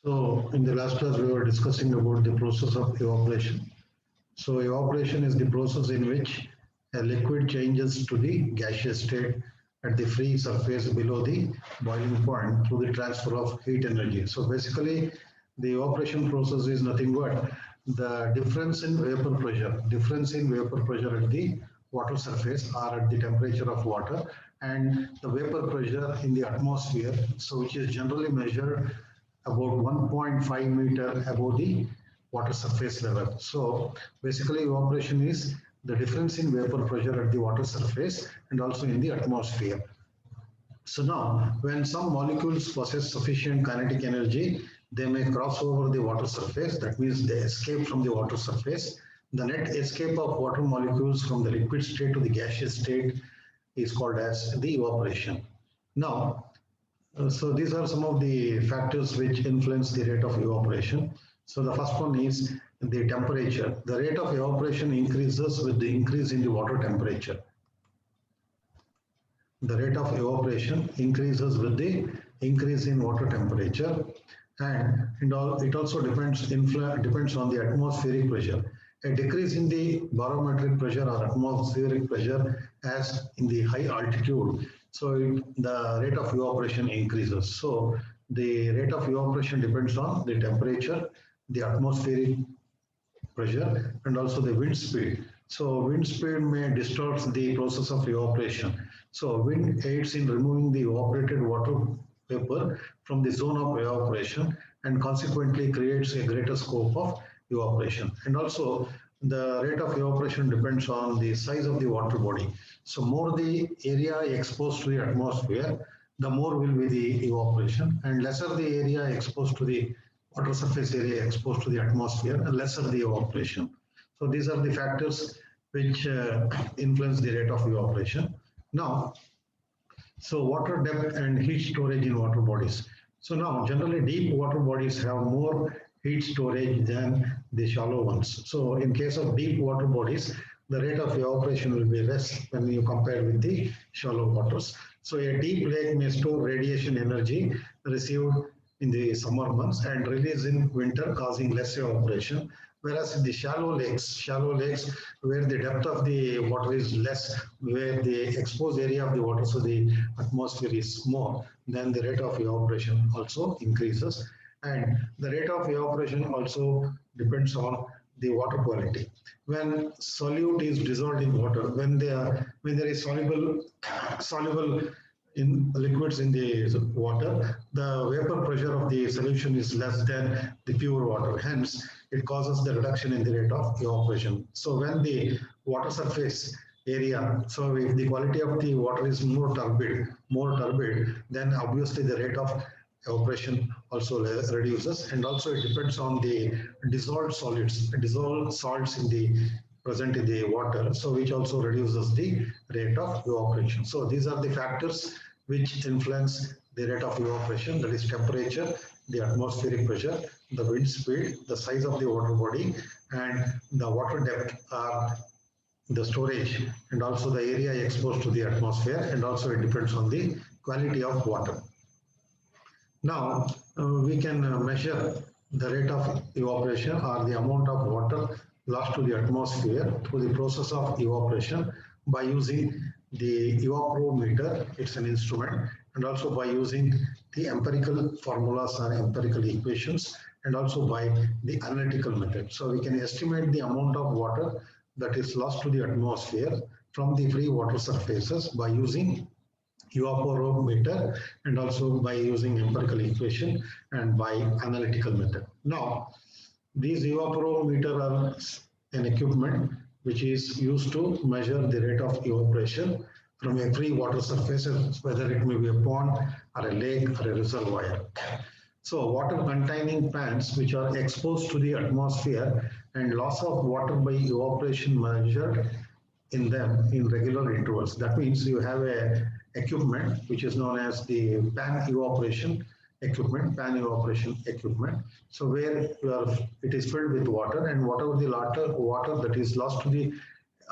So in the last class, we were discussing about the process of evaporation. So evaporation is the process in which a liquid changes to the gaseous state at the free surface below the boiling point through the transfer of heat energy. So basically, the evaporation process is nothing but the difference in vapor pressure at the water surface or at the temperature of water, and the vapor pressure in the atmosphere, so which is generally measured about 1.5 meter above the water surface level. So basically evaporation is the difference in vapor pressure at the water surface and also in the atmosphere. So now, when some molecules possess sufficient kinetic energy, they may cross over the water surface. That means they escape from the water surface. The net escape of water molecules from the liquid state to the gaseous state is called as the evaporation. Now, so these are some of the factors which influence the rate of evaporation. So the first one is the temperature. The rate of evaporation increases with the increase in the water temperature. The rate of evaporation increases with the increase in water temperature, and it also depends on the atmospheric pressure. A decrease in the barometric pressure or atmospheric pressure as in the high altitude, so the rate of evaporation increases. So the rate of evaporation depends on the temperature, the atmospheric pressure, and also the wind speed. So wind speed may distort the process of evaporation. So wind aids in removing the evaporated water vapor from the zone of evaporation and consequently creates a greater scope of evaporation. And also the rate of evaporation depends on the size of the water body. So more the area exposed to the atmosphere, the more will be the evaporation, and lesser the area exposed to the water surface area exposed to the atmosphere, and lesser the evaporation. So these are the factors which influence the rate of evaporation. Now, so water depth and heat storage in water bodies. So now generally deep water bodies have more heat storage than the shallow ones. So in case of deep water bodies, the rate of evaporation will be less when you compare with the shallow waters. So a deep lake may store radiation energy received in the summer months and release in winter, causing less evaporation. Whereas in the shallow lakes where the depth of the water is less, where the exposed area of the water, so the atmosphere is more, then the rate of evaporation also increases. And the rate of evaporation also depends on the water quality. When solute is dissolved in water, when there is soluble in liquids in the water, the vapor pressure of the solution is less than the pure water. Hence, it causes the reduction in the rate of evaporation. So when the water surface area, so if the quality of the water is more turbid, then obviously the rate of evaporation also reduces, and also it depends on the dissolved salts in the present in the water, so which also reduces the rate of evaporation. So these are the factors which influence the rate of evaporation, that is temperature, the atmospheric pressure, the wind speed, the size of the water body, and the water depth, the storage, and also the area exposed to the atmosphere, and also it depends on the quality of water. Now, we can measure the rate of evaporation or the amount of water lost to the atmosphere through the process of evaporation by using the evaporometer. It's an instrument, and also by using the empirical formulas or empirical equations, and also by the analytical method. So we can estimate the amount of water that is lost to the atmosphere from the free water surfaces by using evaporometer, and also by using empirical equation and by analytical method. Now, these evaporometer are an equipment which is used to measure the rate of evaporation from a free water surface, whether it may be a pond or a lake or a reservoir. So water containing pans which are exposed to the atmosphere and loss of water by evaporation measured in them in regular intervals. That means you have a equipment which is known as the pan evaporation equipment. So where it is filled with water, and whatever the water that is lost to the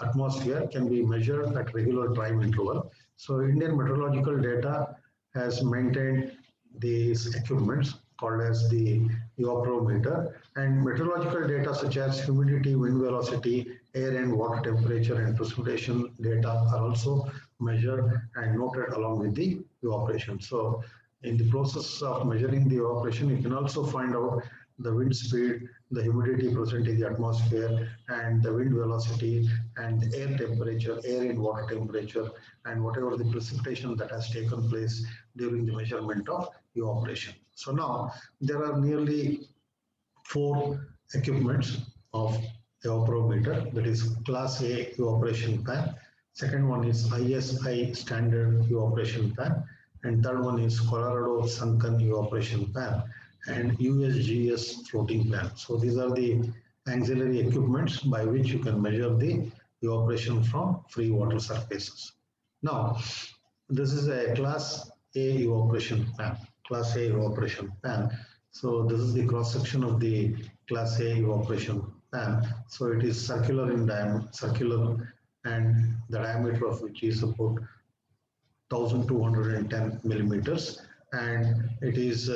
atmosphere can be measured at regular time interval. So Indian meteorological data has maintained these equipments called as the evaporometer, and meteorological data such as humidity, wind velocity, air and water temperature and precipitation data are also measured and noted along with the evaporation. So in the process of measuring the evaporation, you can also find out the wind speed, the humidity present in the atmosphere, and the wind velocity, and the air temperature, air and water temperature, and whatever the precipitation that has taken place during the measurement of evaporation. So now there are nearly 4 equipments of evaporometer, that is Class A evaporation pan. Second one is ISI standard evaporation pan, and third one is Colorado sunken evaporation pan, and USGS floating pan. So these are the auxiliary equipments by which you can measure the evaporation from free water surfaces. Now, this is a Class A evaporation pan. Class A evaporation pan. So this is the cross section of the Class A evaporation pan. So it is circular in diameter, and the diameter of which is about 1210 millimeters, and it is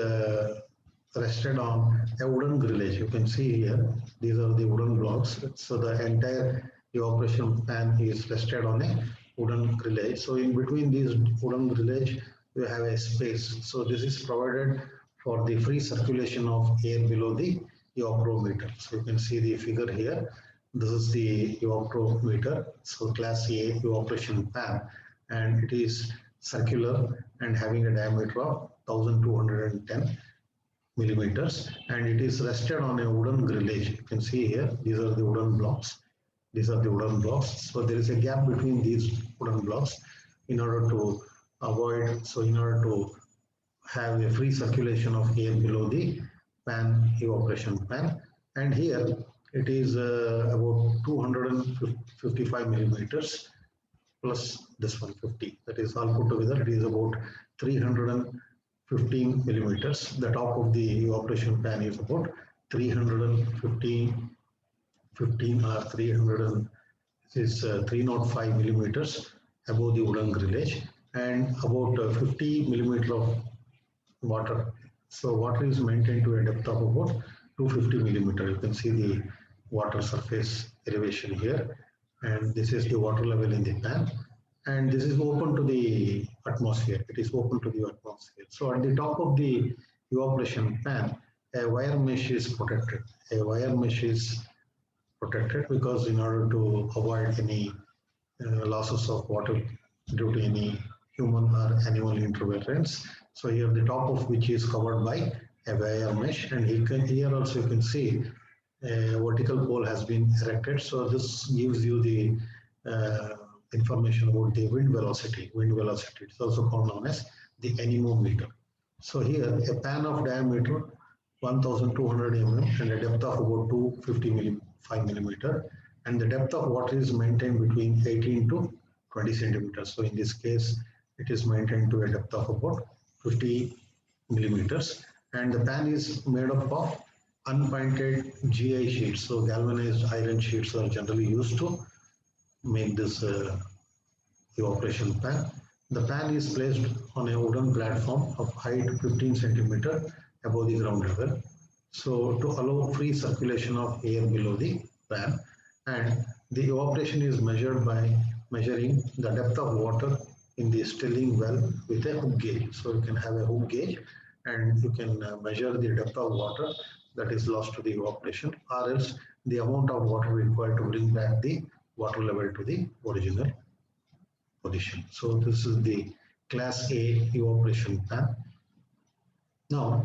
rested on a wooden grillage. You can see here, these are the wooden blocks. So the entire evaporation pan is rested on a wooden grillage. So in between these wooden grillage, you have a space. So this is provided for the free circulation of air below the evaporometer. So you can see the figure here. This is the evaporometer. So Class A evaporation pan, and it is circular and having a diameter of 1210 millimeters, and it is rested on a wooden grillage. You can see here, these are the wooden blocks. These are the wooden blocks. So there is a gap between these wooden blocks in order to avoid, so in order to have a free circulation of air below the pan, evaporation pan. And here it is about 255 millimeters plus this 150. That is all put together, it is about 315 millimeters. The top of the evaporation pan is about 315 or 300, this is 305 millimeters above the wooden grillage, and about 50 millimeter of water. So water is maintained to a depth of about 250 millimeter. You can see the water surface elevation here, and this is the water level in the pan, and this is open to the atmosphere. It is open to the atmosphere. So at the top of the evaporation pan, a wire mesh is protected. A wire mesh is protected because in order to avoid any losses of water due to any human or animal interference. So here the top of which is covered by a wire mesh, and here also you can see a vertical pole has been erected. So this gives you the information about the wind velocity. Wind velocity, it's also called known as the anemometer. So here a pan of diameter 1200 mm and a depth of about 255 millimeter, and the depth of water is maintained between 18 to 20 centimeters. So in this case, it is maintained to a depth of about 50 millimeters, and the pan is made up of unpainted GI sheets. So galvanized iron sheets are generally used to make this evaporation pan. The pan is placed on a wooden platform of height 15 centimeter above the ground level, so to allow free circulation of air below the pan, and the evaporation is measured by measuring the depth of water in the stilling well with a hook gauge. So you can have a hook gauge and you can measure the depth of water that is lost to the evaporation, or else the amount of water required to bring back the water level to the original position. So this is the Class A evaporation pan. Now,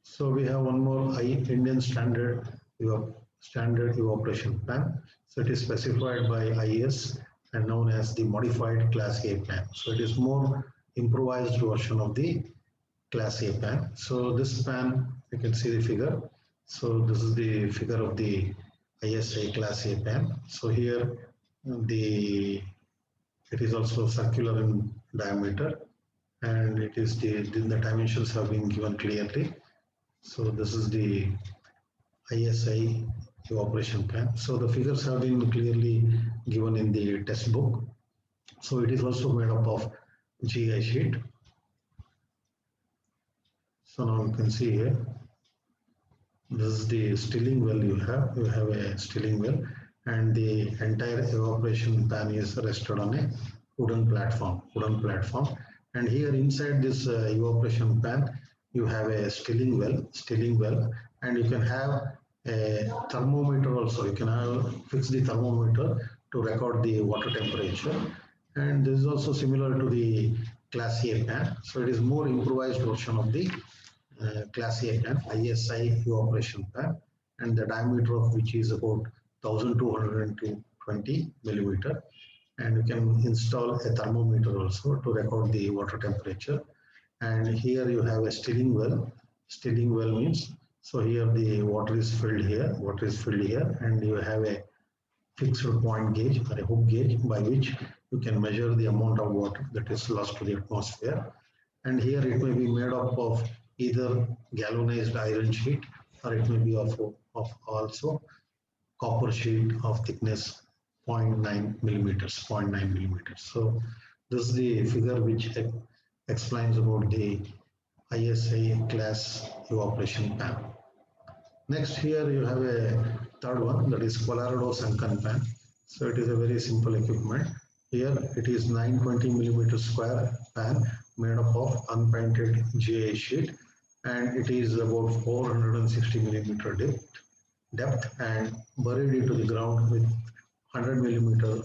so we have one more Indian standard evaporation pan. So it is specified by IS and known as the modified Class A pan. So it is more improvised version of the Class A pan. So this pan, you can see the figure. So this is the figure of the ISI Class A pan. So here it is also circular in diameter, and it is the dimensions have been given clearly. So this is the ISI evaporation pan. So the figures have been clearly given in the test book. So it is also made up of GI sheet. So now you can see here, this is the stilling well you have. You have a stilling well, and the entire evaporation pan is rested on a wooden platform. And here inside this evaporation pan, you have a stilling well, and you can have a thermometer also. You can fix the thermometer to record the water temperature. And this is also similar to the Class A pan. So it is more improvised version of the Class A pan, ISI evaporation pan, and the diameter of which is about 1220 millimeter. And you can install a thermometer also to record the water temperature. And here you have a stilling well. Stilling well means, so here the water is filled here, and you have a fixed point gauge or a hook gauge by which you can measure the amount of water that is lost to the atmosphere. And here it may be made up of either galvanized iron sheet, or it may be of also copper sheet of thickness 0.9 millimeters. So this is the figure which explains about the ISI class evaporation pan. Next, here you have a third one, that is Colorado sunken pan. So it is a very simple equipment. Here it is 920 millimeter square pan made up of unpainted GI sheet, and it is about 460 millimeter depth and buried into the ground with 100 millimeter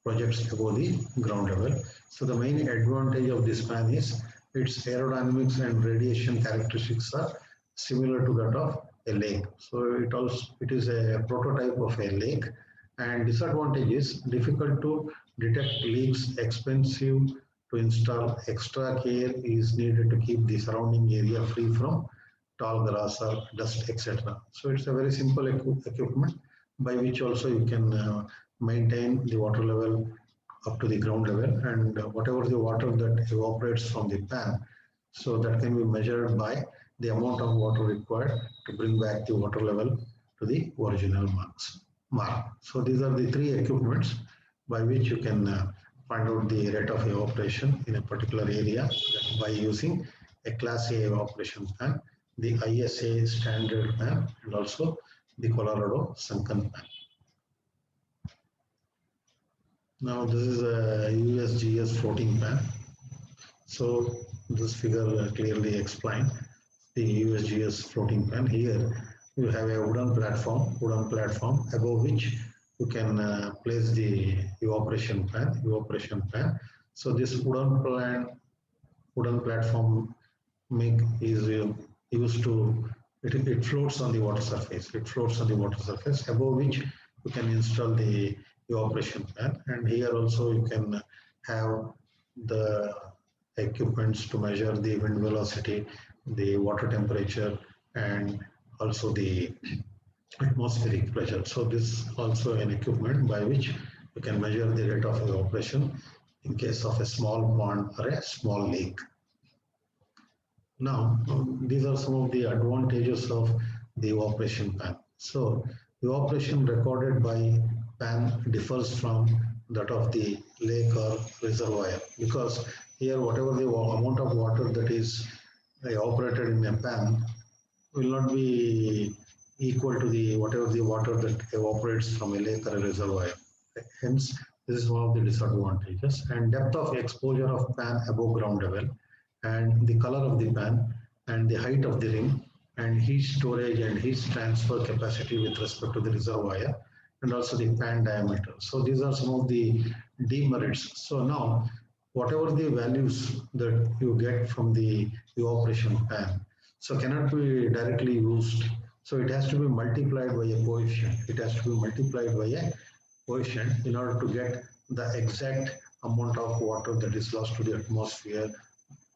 projects above the ground level. So the main advantage of this pan is its aerodynamics and radiation characteristics are similar to that of a lake. So it is a prototype of a lake, and disadvantage is difficult to detect leaks, expensive to install, extra care is needed to keep the surrounding area free from tall grass or dust, etc. So it's a very simple equipment by which also you can maintain the water level up to the ground level, and whatever the water that evaporates from the pan, so that can be measured by the amount of water required to bring back the water level to the original mark. So these are the three equipments by which you can find out the rate of evaporation in a particular area by using a Class A evaporation pan, the ISA standard pan, and also the Colorado sunken pan. Now this is a USGS floating pan. So this figure clearly explains the USGS floating pan. Here you have a wooden platform above which you can place the evaporation pan. So this wooden platform is used to, it floats on the water surface, above which you can install the evaporation pan. And here also you can have the equipments to measure the wind velocity, the water temperature, and also the atmospheric pressure. So this is also an equipment by which you can measure the rate of evaporation in case of a small pond or a small lake. Now, these are some of the advantages of the evaporation pan. So, evaporation recorded by pan differs from that of the lake or reservoir, because here whatever the amount of water that is evaporated in a pan will not be equal to the whatever the water that evaporates from a lake or a reservoir. Hence, this is one of the disadvantages. And depth of exposure of pan above ground level, and the color of the pan, and the height of the ring, and heat storage and heat transfer capacity with respect to the reservoir, and also the pan diameter. So these are some of the demerits. So now, whatever the values that you get from the evaporation pan, so cannot be directly used. So it has to be multiplied by a coefficient. In order to get the exact amount of water that is lost to the atmosphere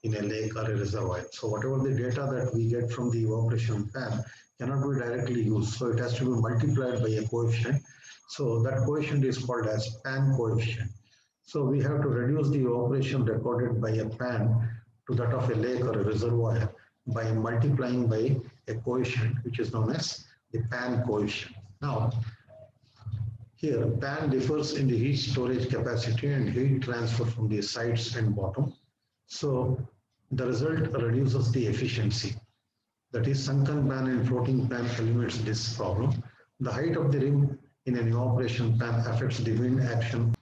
in a lake or a reservoir. So whatever the data that we get from the evaporation pan cannot be directly used. So it has to be multiplied by a coefficient. So that coefficient is called as pan coefficient. So we have to reduce the evaporation recorded by a pan to that of a lake or a reservoir by multiplying by a coefficient which is known as the pan coefficient. Now, here pan differs in the heat storage capacity and heat transfer from the sides and bottom. So the result reduces the efficiency. that is sunken pan and floating pan, eliminates this problem. The height of the rim in an evaporation pan affects the wind action.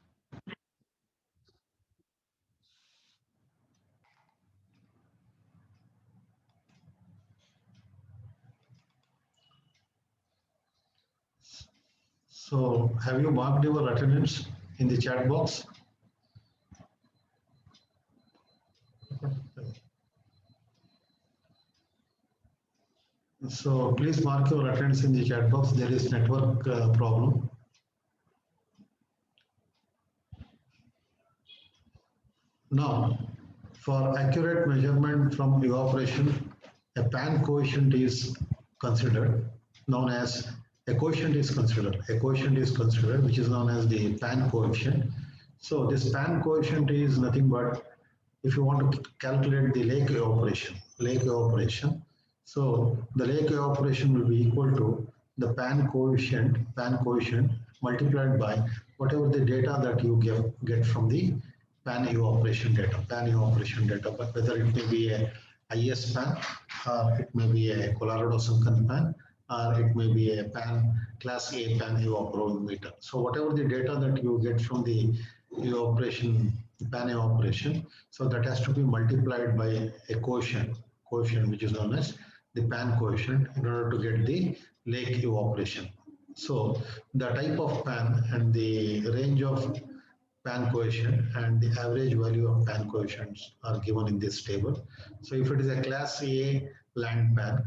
So have you marked your attendance in the chat box? So please mark your attendance in the chat box. There is network problem. Now, for accurate measurement from evaporation, a pan coefficient is considered, known as a coefficient is considered. A coefficient is considered, which is known as the pan coefficient. So this pan coefficient is nothing but if you want to calculate the lake evaporation. So the lake evaporation will be equal to the pan coefficient multiplied by whatever the data that you get from the pan evaporation data, but whether it may be a IS pan or it may be a Colorado sunken pan or it may be a pan class A pan evaporometer. So whatever the data that you get from the pan evaporation, so that has to be multiplied by a coefficient which is known as the pan coefficient in order to get the lake evaporation. So the type of pan and the range of pan coefficient and the average value of pan coefficients are given in this table. So if it is a class A land pan,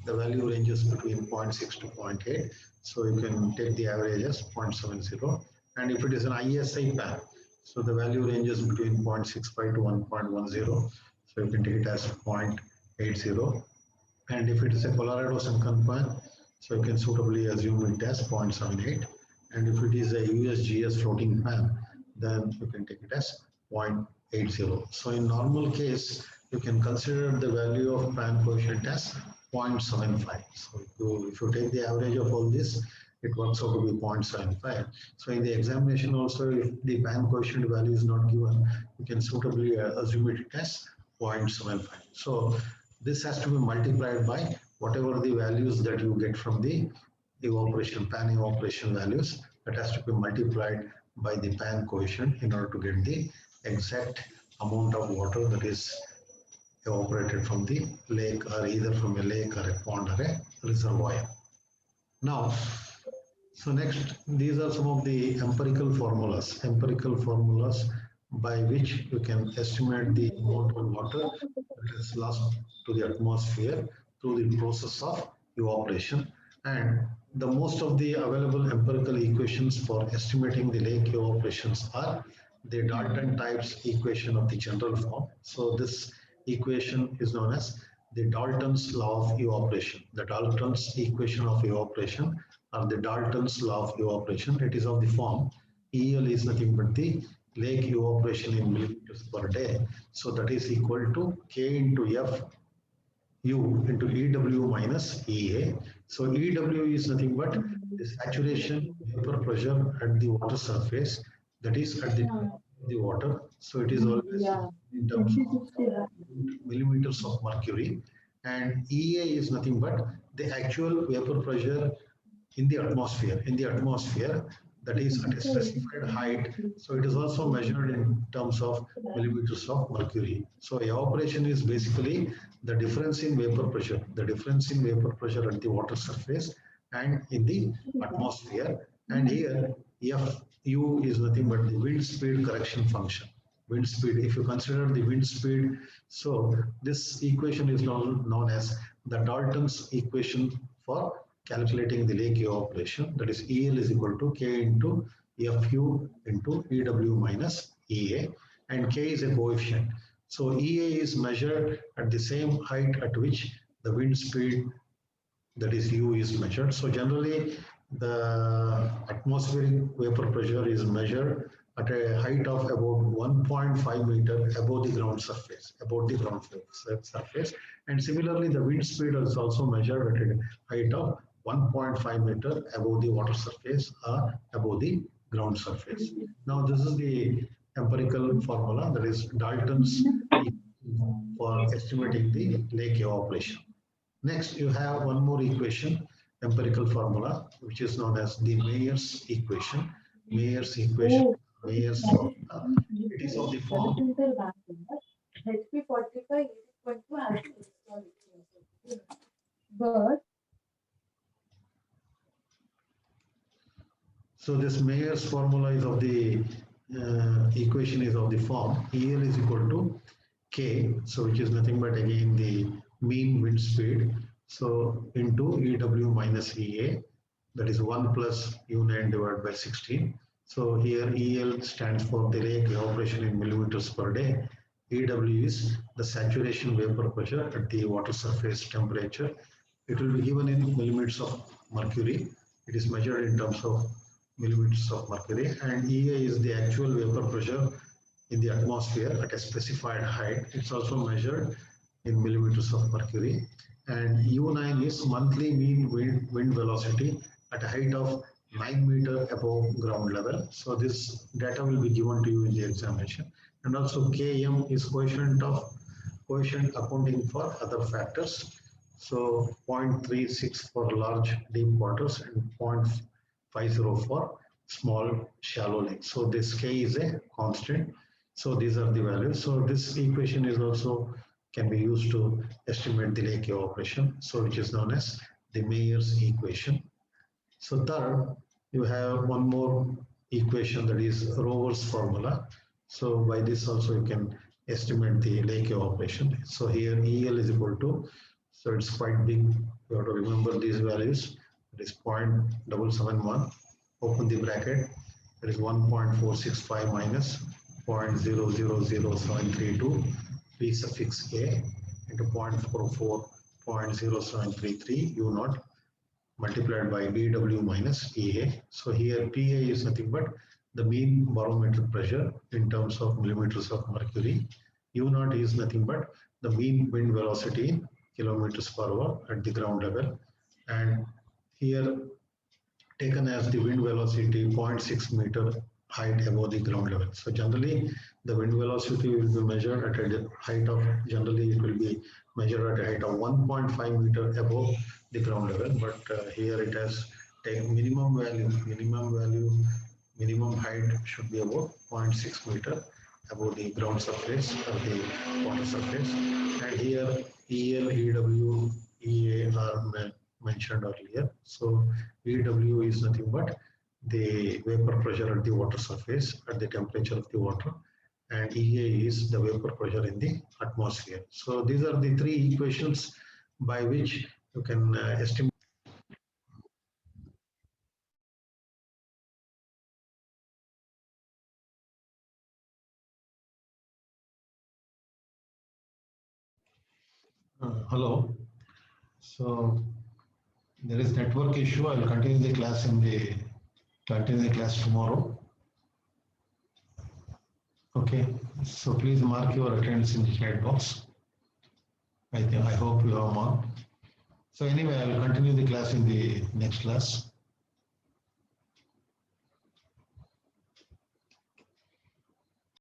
the value ranges between 0.6 to 0.8. So you can take the average as 0.70. And if it is an ISI pan, so the value ranges between 0.65 to 1.10. So you can take it as 0.80. And if it is a Colorado sunken pan, so you can suitably assume it as 0.78. And if it is a USGS floating pan, then you can take it as 0.80. So in normal case, you can consider the value of pan coefficient as 0.75. So if you take the average of all this, it works out to be 0.75. So in the examination also, if the pan coefficient value is not given, you can suitably assume it as 0.75. So this has to be multiplied by whatever the values that you get from the pan evaporation values, that has to be multiplied by the pan coefficient in order to get the exact amount of water that is evaporated from the lake, or either from a lake or a pond or a reservoir. Now, so next, these are some of the empirical formulas by which you can estimate the amount of water that is lost to the atmosphere through the process of evaporation. And the most of the available empirical equations for estimating the lake evaporations are the Dalton types equation of the general form. So this equation is known as the Dalton's law of evaporation. The Dalton's equation of evaporation, or the Dalton's law of evaporation, it is of the form EL is nothing but the lake evaporation in millimeters per day. So that is equal to K into F U into EW minus EA. So EW is nothing but the saturation vapor pressure at the water surface, that is at the top of the water. So it is always in terms of millimeters of mercury. And EA is nothing but the actual vapor pressure in the atmosphere. That is at a specified height. So it is also measured in terms of millimeters of mercury. So evaporation is basically the difference in vapor pressure, at the water surface and in the atmosphere. And here Fu is nothing but the wind speed correction function. Wind speed, if you consider the wind speed, so this equation is known as the Dalton's equation for calculating the lake evaporation, that is EL is equal to K into Fu into EW minus EA, and K is a coefficient. So EA is measured at the same height at which the wind speed, that is U, is measured. So generally the atmospheric vapor pressure is measured at a height of about 1.5 meter above the ground surface, and similarly the wind speed is also measured at a height of 1.5 meter above the water surface or above the ground surface. Now this is the empirical formula, that is Dalton's for for estimating the lake evaporation. Next, you have one more equation, empirical formula, which is known as the Mayer's equation. Mayer's formula. It is of the form. So this Mayer's formula is of the equation is of the form EL is equal to K, so which is nothing but again the mean wind speed. So into EW minus EA, that is 1 plus U9 divided by 16. So here EL stands for the lake evaporation in millimeters per day. EW is the saturation vapor pressure at the water surface temperature. It will be given in millimeters of mercury. It is measured in terms of millimeters of mercury, and EA is the actual vapor pressure in the atmosphere at a specified height. It's also measured in millimeters of mercury. And U9 is monthly mean wind velocity at a height of 9 meters above ground level. So this data will be given to you in the examination. And also Km is coefficient accounting for other factors. So 0.36 for large deep waters and 0.50 for small shallow lakes. So this K is a constant. So these are the values. So this equation is also can be used to estimate the lake evaporation. So which is known as the Mayer's equation. So third, you have one more equation, that is Rover's formula. So by this also you can estimate the lake evaporation. So here EL is equal to, so it's quite big. You have to remember these values. It is 0.771. Open the bracket. There is 1.465 minus 0.000732 P suffix A into 0.44 0.0733 U naught multiplied by BW minus EA. So here PA is nothing but the mean barometric pressure in terms of millimeters of mercury. U naught is nothing but the mean wind velocity in kilometers per hour at the ground level. And here taken as the wind velocity 0.6 meter height above the ground level. So generally the wind velocity will be measured at a height of, generally it will be measured at a height of 1.5 meter above the ground level, but here it has taken minimum height should be about 0.6 meter above the ground surface or the water surface. And here EL, EW, EA are mentioned earlier. So EW is nothing but the vapor pressure at the water surface at the temperature of the water, and EA is the vapor pressure in the atmosphere. So these are the three equations by which you can estimate. Hello. So there is network issue. I will continue the class tomorrow. Okay. So please mark your attendance in the chat box. I hope you have marked. So anyway, I will continue the class in the next class.